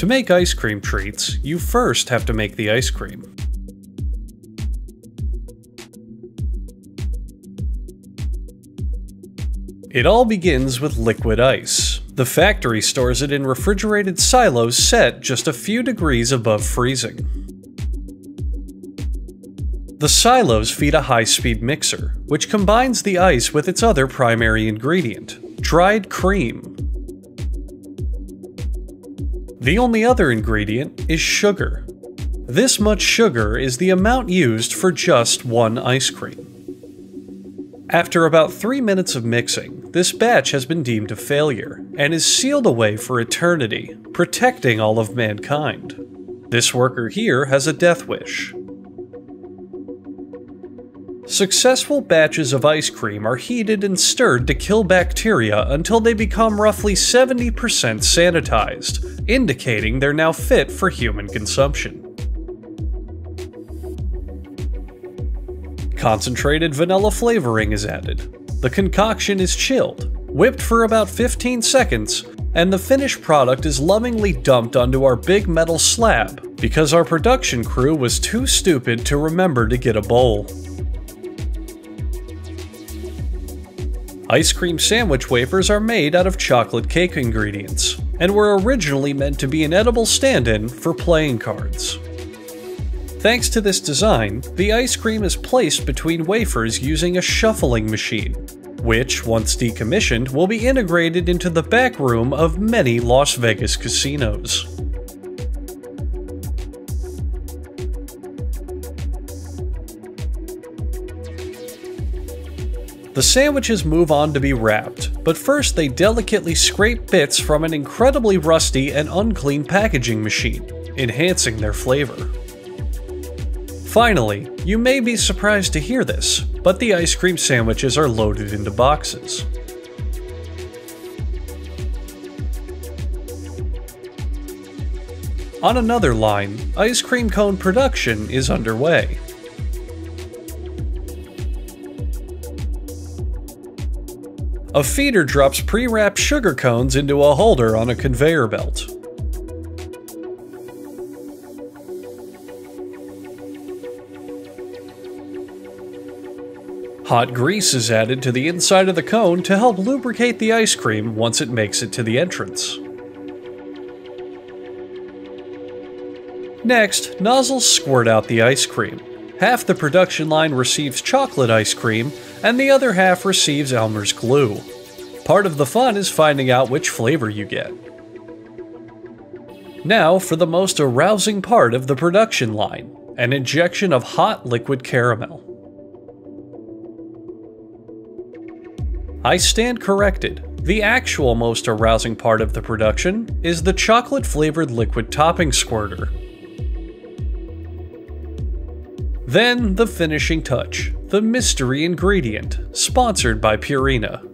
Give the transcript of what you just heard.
To make ice cream treats, you first have to make the ice cream. It all begins with liquid ice. The factory stores it in refrigerated silos set just a few degrees above freezing. The silos feed a high-speed mixer, which combines the ice with its other primary ingredient, dried cream. The only other ingredient is sugar. This much sugar is the amount used for just one ice cream. After about 3 minutes of mixing, this batch has been deemed a failure, and is sealed away for eternity, protecting all of mankind. This worker here has a death wish. Successful batches of ice cream are heated and stirred to kill bacteria until they become roughly 70% sanitized, indicating they're now fit for human consumption. Concentrated vanilla flavoring is added. The concoction is chilled, whipped for about 15 seconds, and the finished product is lovingly dumped onto our big metal slab because our production crew was too stupid to remember to get a bowl. Ice cream sandwich wafers are made out of chocolate cake ingredients, and were originally meant to be an edible stand-in for playing cards. Thanks to this design, the ice cream is placed between wafers using a shuffling machine, which, once decommissioned, will be integrated into the back room of many Las Vegas casinos. The sandwiches move on to be wrapped, but first they delicately scrape bits from an incredibly rusty and unclean packaging machine, enhancing their flavor. Finally, you may be surprised to hear this, but the ice cream sandwiches are loaded into boxes. On another line, ice cream cone production is underway. A feeder drops pre-wrapped sugar cones into a holder on a conveyor belt. Hot grease is added to the inside of the cone to help lubricate the ice cream once it makes it to the entrance. Next, nozzles squirt out the ice cream. Half the production line receives chocolate ice cream, and the other half receives Elmer's glue. Part of the fun is finding out which flavor you get. Now for the most arousing part of the production line, an injection of hot liquid caramel. I stand corrected. The actual most arousing part of the production is the chocolate-flavored liquid topping squirter. Then the finishing touch, the mystery ingredient, sponsored by Purina.